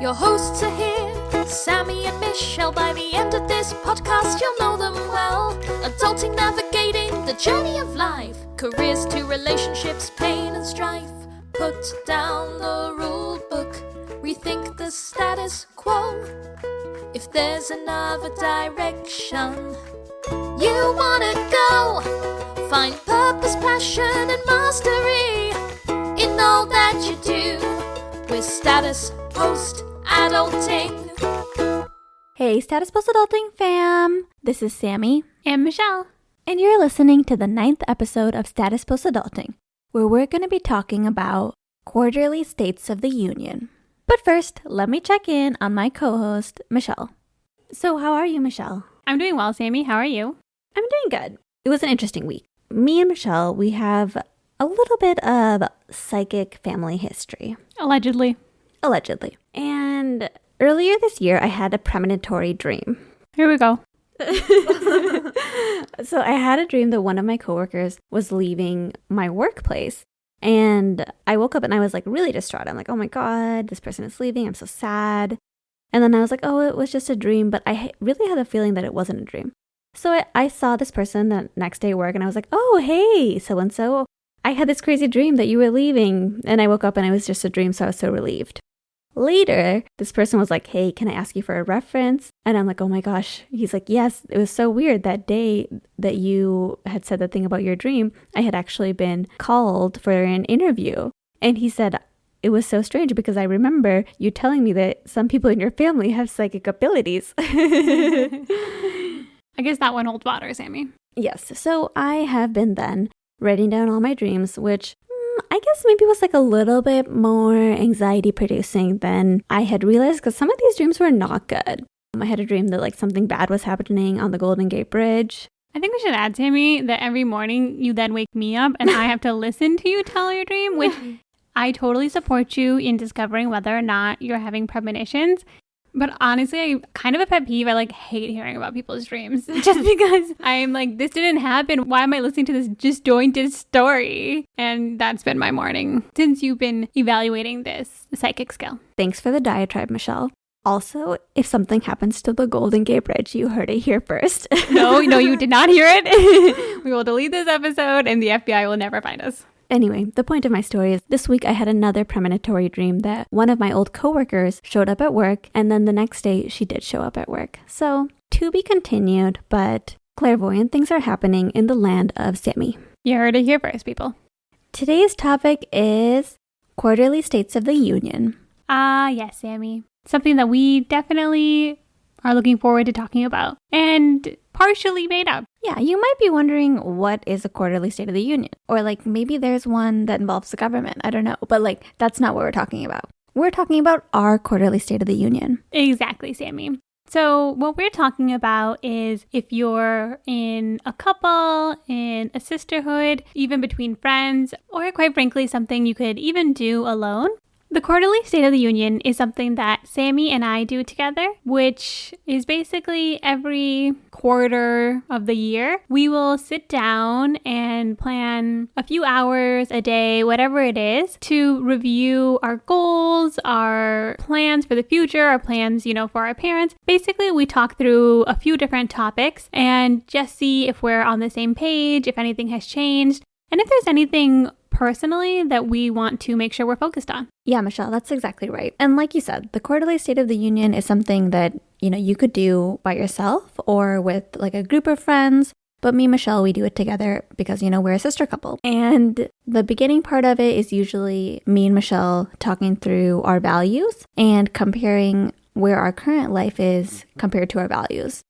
Your hosts are here, Sammie and Michelle. By the end of this podcast, you'll know them well. Adulting, navigating the journey of life. Careers to relationships, pain and strife. Put down the rule book, rethink the status quo. If there's another direction you wanna go, find purpose, passion and mastery in all that you do with Status Post Adulting. Hey, Status Post Adulting fam! This is Sammie and Michelle, and you're listening to the 9th episode of Status Post Adulting, where we're going to be talking about quarterly states of the union. But first, let me check in on my co-host, Michelle. So how are you, Michelle? I'm doing well, Sammie. How are you? I'm doing good. It was an interesting week. Me and Michelle, we have a little bit of psychic family history. Allegedly. And earlier this year, I had a premonitory dream. Here we go. So I had a dream that one of my coworkers was leaving my workplace. And I woke up and I was like really distraught. I'm like, oh my God, this person is leaving. I'm so sad. And then I was like, oh, it was just a dream. But I really had a feeling that it wasn't a dream. So I saw this person the next day at work and I was like, oh, hey, so-and-so. I had this crazy dream that you were leaving. And I woke up and it was just a dream. So I was so relieved. Later, this person was like, hey, can I ask you for a reference? And I'm like, oh my gosh. He's like, yes, it was so weird that day that you had said that thing about your dream. I had actually been called for an interview. And he said, it was so strange because I remember you telling me that some people in your family have psychic abilities. I guess that one holds water, Sammie. Yes. So I have been then writing down all my dreams, which I guess maybe was like a little bit more anxiety producing than I had realized because some of these dreams were not good. I had a dream that like something bad was happening on the Golden Gate Bridge. I think we should add, Sammie, that every morning you then wake me up and I have to listen to you tell your dream, which I totally support you in discovering whether or not you're having premonitions. But honestly, I kind of a pet peeve. I like hate hearing about people's dreams just because I'm like, this didn't happen. Why am I listening to this disjointed story? And that's been my morning since you've been evaluating this psychic skill. Thanks for the diatribe, Michelle. Also, if something happens to the Golden Gate Bridge, you heard it here first. No, you did not hear it. We will delete this episode and the FBI will never find us. Anyway, the point of my story is this week I had another premonitory dream that one of my old coworkers showed up at work, and then the next day she did show up at work. So, to be continued, but clairvoyant things are happening in the land of Sammie. You heard it here first, people. Today's topic is quarterly states of the union. Yes, Sammie. Something that we definitely are looking forward to talking about and partially made up. Yeah, you might be wondering what is a quarterly state of the union? Or like maybe there's one that involves the government. I don't know. But like that's not what we're talking about. We're talking about our quarterly state of the union. Exactly, Sammie. So what we're talking about is if you're in a couple, in a sisterhood, even between friends, or quite frankly, something you could even do alone. The quarterly State of the Union is something that Sammie and I do together, which is basically every quarter of the year. We will sit down and plan a few hours a day, whatever it is, to review our goals, our plans for the future, our plans, for our parents. Basically, we talk through a few different topics and just see if we're on the same page, if anything has changed, and if there's anything personally that we want to make sure we're focused on. Yeah, Michelle, that's exactly right. And like you said, the quarterly State of the Union is something that, you could do by yourself or with like a group of friends. But me and Michelle, we do it together because, we're a sister couple. And the beginning part of it is usually me and Michelle talking through our values and comparing where our current life is compared to our values.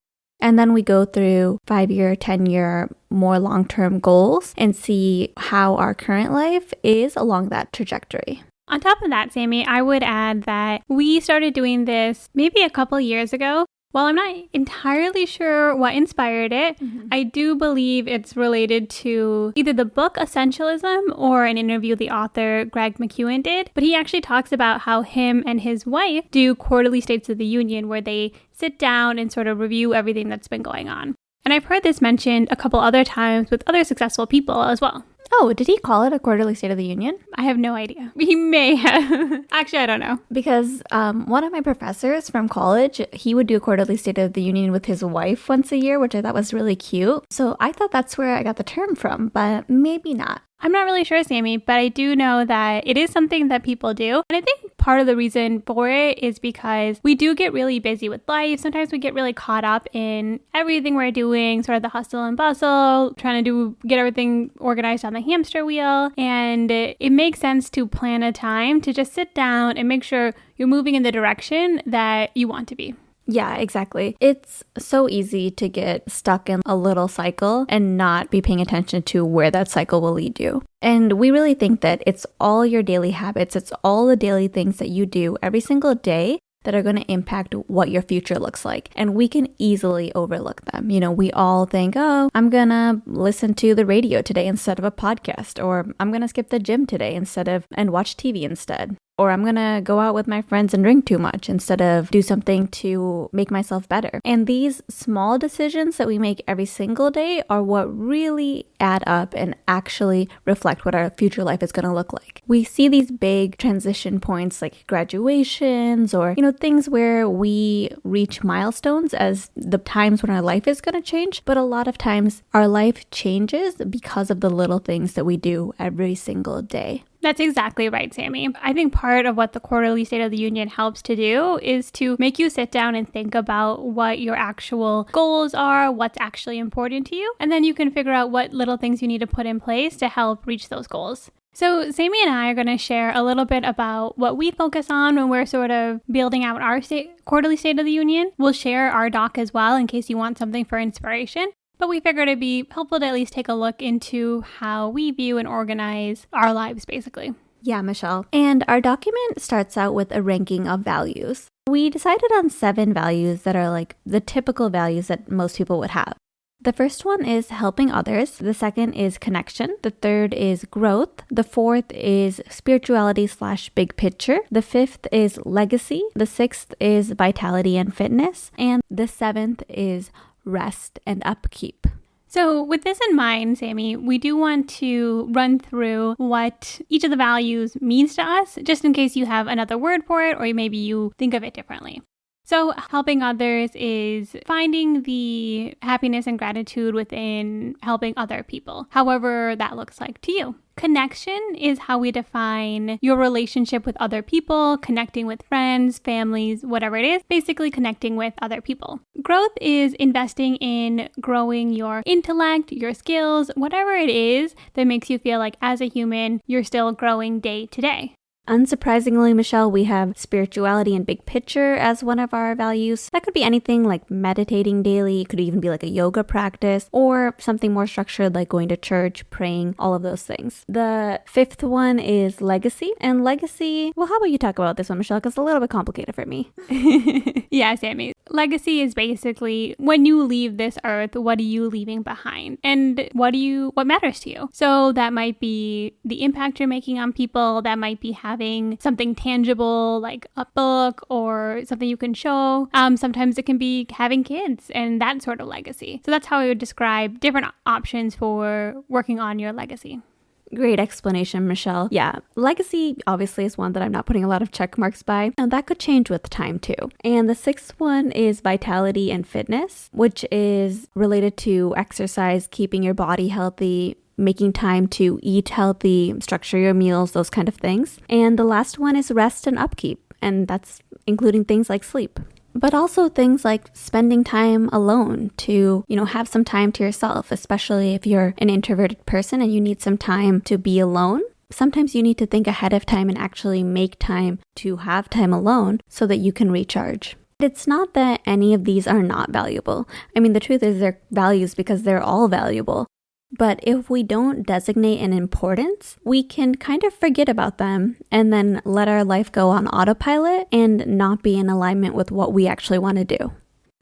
And then we go through 5-year, 10-year, more long-term goals and see how our current life is along that trajectory. On top of that, Sammie, I would add that we started doing this maybe a couple years ago. While I'm not entirely sure what inspired it, I do believe it's related to either the book Essentialism or an interview the author Greg McKeown did. But he actually talks about how him and his wife do quarterly States of the Union where they sit down and sort of review everything that's been going on. And I've heard this mentioned a couple other times with other successful people as well. Oh, did he call it a quarterly State of the Union? I have no idea. He may have. Actually, I don't know. Because one of my professors from college, he would do a quarterly State of the Union with his wife once a year, which I thought was really cute. So I thought that's where I got the term from, but maybe not. I'm not really sure, Sammie, but I do know that it is something that people do. And I think part of the reason for it is because we do get really busy with life. Sometimes we get really caught up in everything we're doing, sort of the hustle and bustle, trying to get everything organized on the hamster wheel. And it makes sense to plan a time to just sit down and make sure you're moving in the direction that you want to be. Yeah, exactly. It's so easy to get stuck in a little cycle and not be paying attention to where that cycle will lead you. And we really think that it's all your daily habits, it's all the daily things that you do every single day that are going to impact what your future looks like. And we can easily overlook them. You know, we all think, oh, I'm going to listen to the radio today instead of a podcast, or I'm going to skip the gym today and watch TV instead. Or I'm going to go out with my friends and drink too much instead of do something to make myself better. And these small decisions that we make every single day are what really add up and actually reflect what our future life is going to look like. We see these big transition points like graduations or, things where we reach milestones as the times when our life is going to change. But a lot of times our life changes because of the little things that we do every single day. That's exactly right, Sammie. I think part of what the quarterly State of the Union helps to do is to make you sit down and think about what your actual goals are, what's actually important to you, and then you can figure out what little things you need to put in place to help reach those goals. So Sammie and I are going to share a little bit about what we focus on when we're sort of building out our quarterly State of the Union. We'll share our doc as well in case you want something for inspiration. But we figured it'd be helpful to at least take a look into how we view and organize our lives, basically. Yeah, Michelle. And our document starts out with a ranking of values. We decided on 7 values that are like the typical values that most people would have. The first one is helping others. The second is connection. The third is growth. The fourth is spirituality/big picture. The fifth is legacy. The sixth is vitality and fitness. And the seventh is rest and upkeep. So with this in mind, Sammie, we do want to run through what each of the values means to us, just in case you have another word for it, or maybe you think of it differently. So helping others is finding the happiness and gratitude within helping other people, however that looks like to you. Connection is how we define your relationship with other people, connecting with friends, families, whatever it is, basically connecting with other people. Growth is investing in growing your intellect, your skills, whatever it is that makes you feel like as a human, you're still growing day to day. Unsurprisingly, Michelle, we have spirituality and big picture as one of our values. That could be anything like meditating daily. It could even be like a yoga practice or something more structured like going to church, praying, all of those things. The fifth one is legacy. And legacy, well, how about you talk about this one, Michelle? Because it's a little bit complicated for me. Yeah, Sammie. Legacy is basically when you leave this earth, what are you leaving behind? And what matters to you? So that might be the impact you're making on people. That might be having something tangible like a book or something you can show. Sometimes it can be having kids and that sort of legacy. So that's how I would describe different options for working on your legacy. Great explanation, Michelle. Yeah, legacy obviously is one that I'm not putting a lot of check marks by, and that could change with time too. And the sixth one is vitality and fitness, which is related to exercise, keeping your body healthy, making time to eat healthy, structure your meals, those kind of things. And the last one is rest and upkeep, and that's including things like sleep. But also things like spending time alone to, have some time to yourself, especially if you're an introverted person and you need some time to be alone. Sometimes you need to think ahead of time and actually make time to have time alone so that you can recharge. It's not that any of these are not valuable. I mean, the truth is they're values because they're all valuable. But if we don't designate an importance, we can kind of forget about them and then let our life go on autopilot and not be in alignment with what we actually want to do.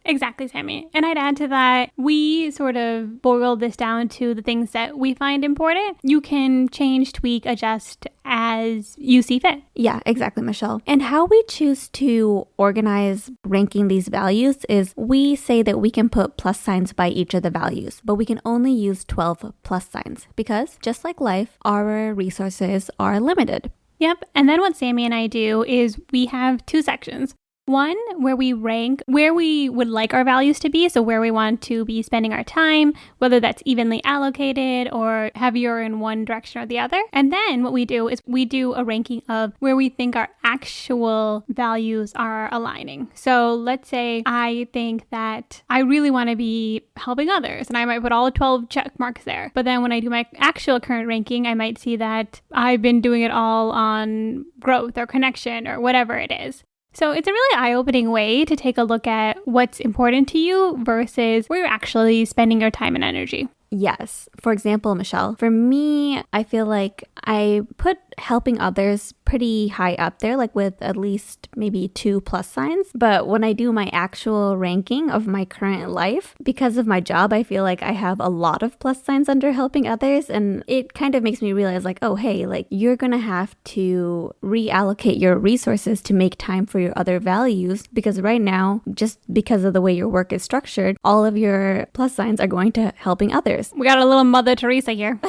Exactly, Sammie. And I'd add to that, we sort of boiled this down to the things that we find important. You can change, tweak, adjust as you see fit. Yeah, exactly, Michelle. And how we choose to organize ranking these values is we say that we can put plus signs by each of the values, but we can only use 12 plus signs because just like life, our resources are limited. Yep. And then what Sammie and I do is we have 2 sections. One, where we rank where we would like our values to be, so where we want to be spending our time, whether that's evenly allocated or heavier in one direction or the other. And then what we do is we do a ranking of where we think our actual values are aligning. So let's say I think that I really want to be helping others, and I might put all 12 check marks there. But then when I do my actual current ranking, I might see that I've been doing it all on growth or connection or whatever it is. So it's a really eye-opening way to take a look at what's important to you versus where you're actually spending your time and energy. Yes. For example, Michelle, for me, I feel like I put helping others pretty high up there, like with at least maybe 2 plus signs. But when I do my actual ranking of my current life, because of my job, I feel like I have a lot of plus signs under helping others. And it kind of makes me realize like, oh, hey, like you're going to have to reallocate your resources to make time for your other values. Because right now, just because of the way your work is structured, all of your plus signs are going to helping others. We got a little Mother Teresa here.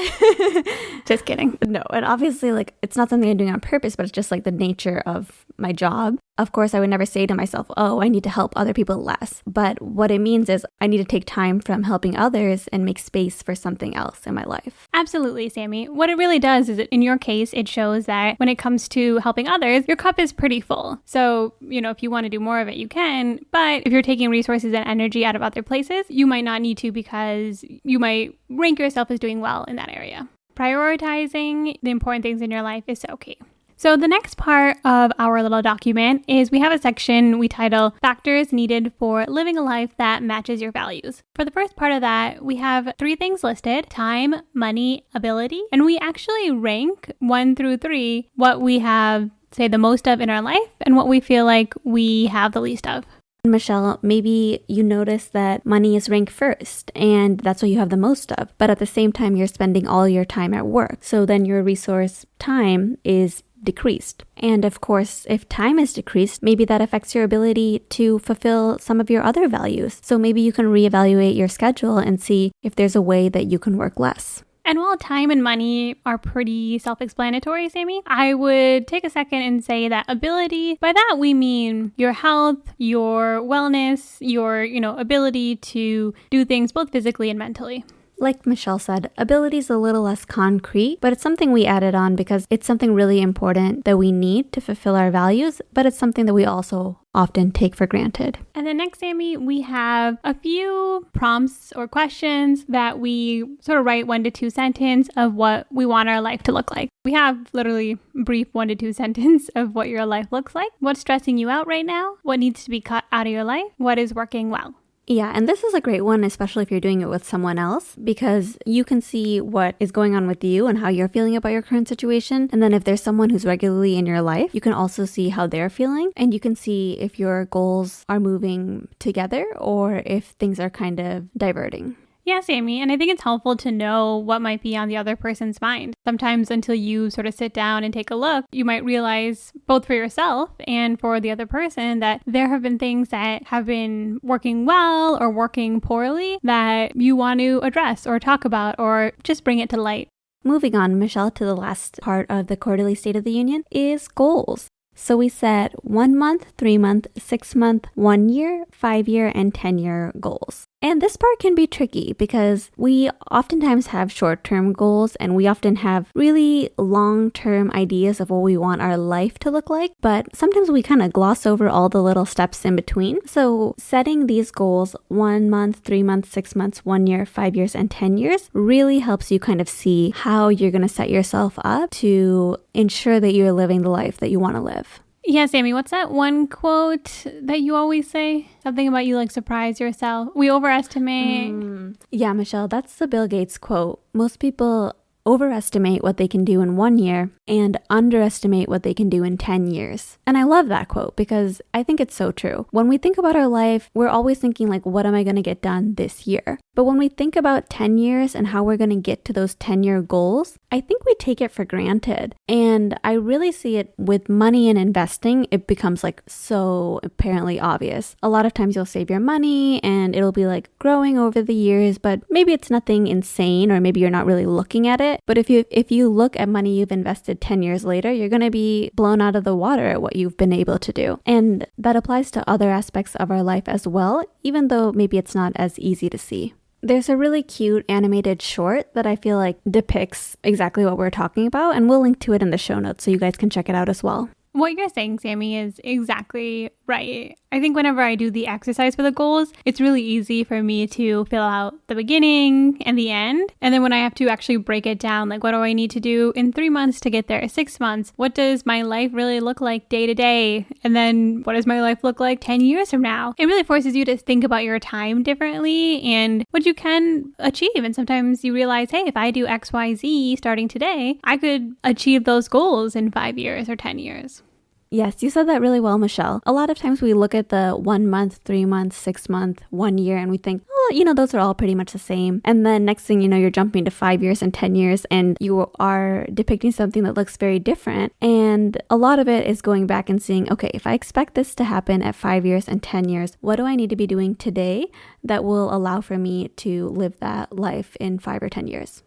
Just kidding. No, and obviously, like, it's not something I'm doing on purpose, but it's just like the nature of my job. Of course, I would never say to myself, oh, I need to help other people less. But what it means is I need to take time from helping others and make space for something else in my life. Absolutely, Sammie. What it really does is, in your case, it shows that when it comes to helping others, your cup is pretty full. So, if you want to do more of it, you can. But if you're taking resources and energy out of other places, you might not need to because you might rank yourself as doing well in that area. Prioritizing the important things in your life is so key. So the next part of our little document is we have a section we title Factors Needed for Living a Life That Matches Your Values. For the first part of that, we have 3 things listed: time, money, ability. And we actually rank 1 through 3 what we have, say, the most of in our life and what we feel like we have the least of. Michelle, maybe you notice that money is ranked first and that's what you have the most of, but at the same time, you're spending all your time at work. So then your resource time is decreased. And of course, if time is decreased, maybe that affects your ability to fulfill some of your other values. So maybe you can reevaluate your schedule and see if there's a way that you can work less. And while time and money are pretty self-explanatory, Sammie, I would take a second and say that ability, by that we mean your health, your wellness, your, ability to do things both physically and mentally. Like Michelle said, ability is a little less concrete, but it's something we added on because it's something really important that we need to fulfill our values, but it's something that we also often take for granted. And then next, Sammie, we have a few prompts or questions that we sort of write 1 to 2 sentences of what we want our life to look like. We have literally brief 1 to 2 sentences of what your life looks like. What's stressing you out right now? What needs to be cut out of your life? What is working well? Yeah, and this is a great one, especially if you're doing it with someone else, because you can see what is going on with you and how you're feeling about your current situation. And then if there's someone who's regularly in your life, you can also see how they're feeling, and you can see if your goals are moving together or if things are kind of diverting. Yeah, Sammie, and I think it's helpful to know what might be on the other person's mind. Sometimes until you sort of sit down and take a look, you might realize both for yourself and for the other person that there have been things that have been working well or working poorly that you want to address or talk about or just bring it to light. Moving on, Michelle, to the last part of the quarterly State of the Union is goals. So we set 1 month, 3 month, 6 month, 1 year, 5 year, and 10-year goals. And this part can be tricky because we oftentimes have short-term goals and we often have really long-term ideas of what we want our life to look like, but sometimes we kind of gloss over all the little steps in between. So setting these goals 1 month, 3 months, 6 months, 1 year, 5 years, and 10 years really helps you kind of see how you're going to set yourself up to ensure that you're living the life that you want to live. Yeah, Sammie, what's that one quote that you always say? Something about you surprise yourself. We overestimate. Yeah, Michelle, that's the Bill Gates quote. Most people overestimate what they can do in 1 year and underestimate what they can do in 10 years. And I love that quote because I think it's so true. When we think about our life, we're always thinking like, what am I going to get done this year? But when we think about 10 years and how we're going to get to those 10-year goals, I think we take it for granted. And I really see it with money and investing. It becomes like so apparently obvious. A lot of times you'll save your money and it'll be like growing over the years, but maybe it's nothing insane or maybe you're not really looking at it. But if you look at money you've invested 10 years later, you're going to be blown out of the water at what you've been able to do. And that applies to other aspects of our life as well, even though maybe it's not as easy to see. There's a really cute animated short that I feel like depicts exactly what we're talking about, and we'll link to it in the show notes so you guys can check it out as well. What you're saying, Sammie, is exactly right. I think whenever I do the exercise for the goals, it's really easy for me to fill out the beginning and the end. And then when I have to actually break it down, like what do I need to do in 3 months to get there, 6 months? What does my life really look like day to day? And then what does my life look like 10 years from now? It really forces you to think about your time differently and what you can achieve. And sometimes you realize, hey, if I do X, Y, Z starting today, I could achieve those goals in 5 years or 10 years. Yes, you said that really well, Michelle. A lot of times we look at the 1 month, 3 months, 6 month, 1 year, and we think, oh, those are all pretty much the same. And then next thing you know, you're jumping to 5 years and 10 years, and you are depicting something that looks very different. And a lot of it is going back and seeing, okay, if I expect this to happen at 5 years and 10 years, what do I need to be doing today that will allow for me to live that life in 5 or 10 years?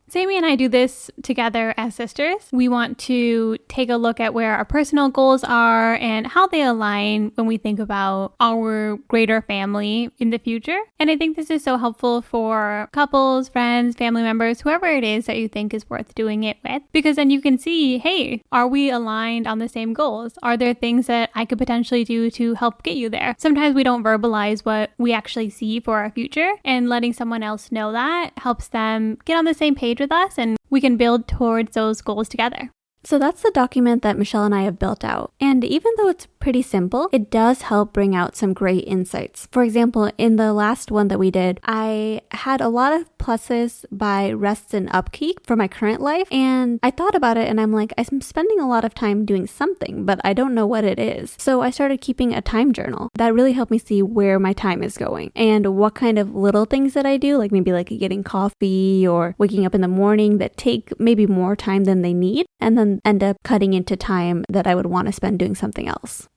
Sammie and I do this together as sisters. We want to take a look at where our personal goals are and how they align when we think about our greater family in the future. And I think this is so helpful for couples, friends, family members, whoever it is that you think is worth doing it with, because then you can see, hey, are we aligned on the same goals? Are there things that I could potentially do to help get you there? Sometimes we don't verbalize what we actually see for our future, and letting someone else know that helps them get on the same page with us, and we can build towards those goals together. So that's the document that Michelle and I have built out. And even though it's pretty simple, it does help bring out some great insights. For example, in the last one that we did, I had a lot of pluses by rest and upkeep for my current life. And I thought about it and I'm like, I'm spending a lot of time doing something, but I don't know what it is. So I started keeping a time journal. That really helped me see where my time is going and what kind of little things that I do, like maybe like getting coffee or waking up in the morning that take maybe more time than they need, and then end up cutting into time that I would want to spend doing something else.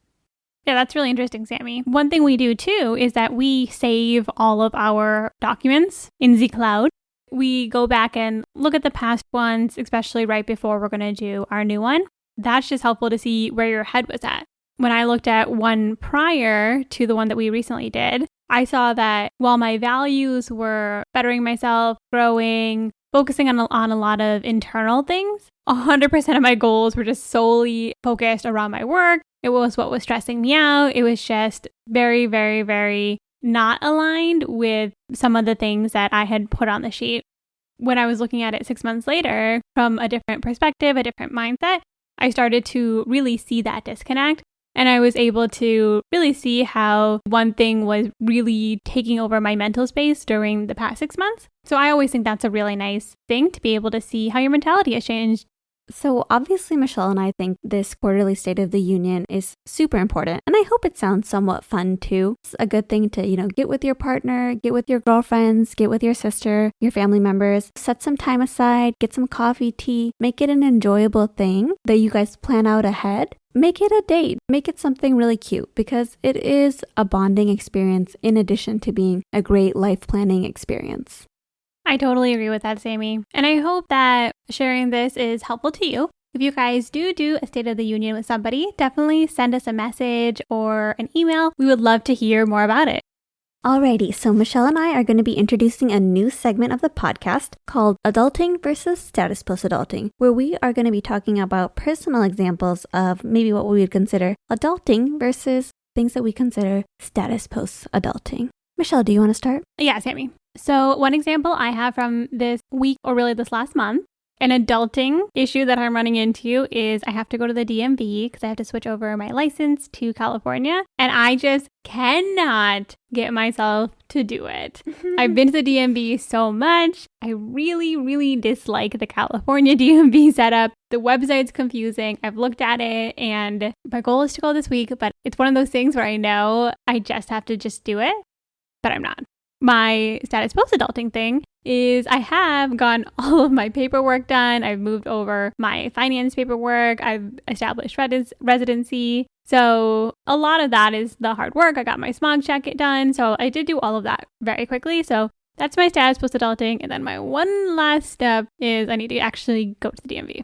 Yeah, that's really interesting, Sammie. One thing we do too is that we save all of our documents in the cloud. We go back and look at the past ones, especially right before we're going to do our new one. That's just helpful to see where your head was at. When I looked at one prior to the one that we recently did, I saw that while my values were bettering myself, growing, focusing on a lot of internal things, 100% of my goals were just solely focused around my work. It was what was stressing me out. It was just very, very, very not aligned with some of the things that I had put on the sheet. When I was looking at it 6 months later, from a different perspective, a different mindset, I started to really see that disconnect. And I was able to really see how one thing was really taking over my mental space during the past 6 months. So I always think that's a really nice thing to be able to see how your mentality has changed. So obviously, Michelle and I think this quarterly State of the Union is super important. And I hope it sounds somewhat fun too. It's a good thing to, get with your partner, get with your girlfriends, get with your sister, your family members, set some time aside, get some coffee, tea, make it an enjoyable thing that you guys plan out ahead. Make it a date. Make it something really cute because it is a bonding experience in addition to being a great life planning experience. I totally agree with that, Sammie. And I hope that sharing this is helpful to you. If you guys do a State of the Union with somebody, definitely send us a message or an email. We would love to hear more about it. Alrighty, so Michelle and I are going to be introducing a new segment of the podcast called Adulting versus Status Post-Adulting, where we are going to be talking about personal examples of maybe what we would consider adulting versus things that we consider status post-adulting. Michelle, do you want to start? Yeah, Sammie. So one example I have from this week, or really this last month, An adulting issue that I'm running into is I have to go to the DMV because I have to switch over my license to California, and I just cannot get myself to do it. I've been to the DMV so much. I really, really dislike the California DMV setup. The website's confusing. I've looked at it, and my goal is to go this week, but it's one of those things where I know I just have to just do it, but I'm not. My status post-adulting thing is I have gotten all of my paperwork done. I've moved over my finance paperwork. I've established residency. So a lot of that is the hard work. I got my smog check done. So I did do all of that very quickly. So that's my status post-adulting. And then my one last step is I need to actually go to the DMV.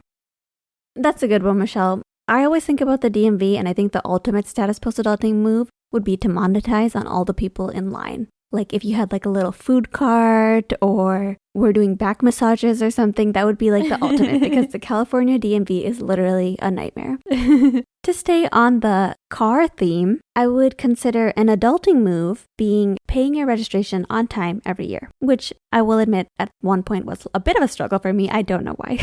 That's a good one, Michelle. I always think about the DMV, and I think the ultimate status post-adulting move would be to monetize on all the people in line. Like if you had like a little food cart or we're doing back massages or something, that would be like the ultimate because the California DMV is literally a nightmare. To stay on the car theme, I would consider an adulting move being paying your registration on time every year, which I will admit at one point was a bit of a struggle for me. I don't know why.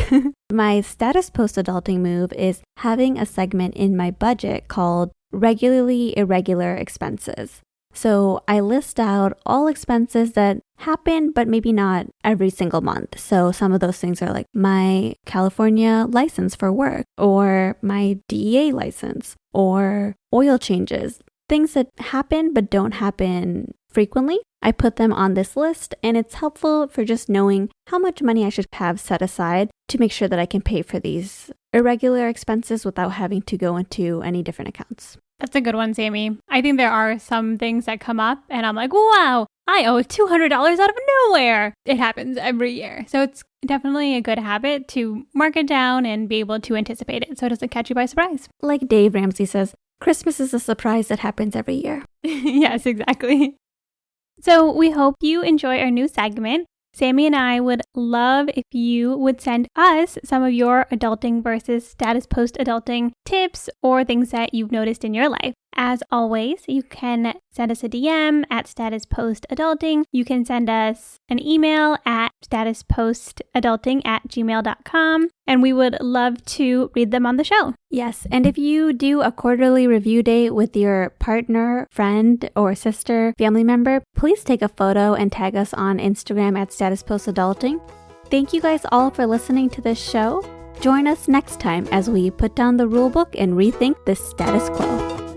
My status post-adulting move is having a segment in my budget called regularly irregular expenses. So I list out all expenses that happen, but maybe not every single month. So some of those things are like my California license for work or my DEA license or oil changes, things that happen but don't happen frequently. I put them on this list, and it's helpful for just knowing how much money I should have set aside to make sure that I can pay for these irregular expenses without having to go into any different accounts. That's a good one, Sammie. I think there are some things that come up and I'm like, wow, I owe $200 out of nowhere. It happens every year. So it's definitely a good habit to mark it down and be able to anticipate it so it doesn't catch you by surprise. Like Dave Ramsey says, Christmas is a surprise that happens every year. Yes, exactly. So we hope you enjoy our new segment. Sammie and I would love if you would send us some of your adulting versus status post-adulting tips or things that you've noticed in your life. As always, you can send us a DM at Status Post Adulting. You can send us an email at statuspostadulting@gmail.com, and we would love to read them on the show. Yes, and if you do a quarterly review date with your partner, friend, or sister, family member, please take a photo and tag us on Instagram at Status Post Adulting. Thank you guys all for listening to this show. Join us next time as we put down the rulebook and rethink the status quo.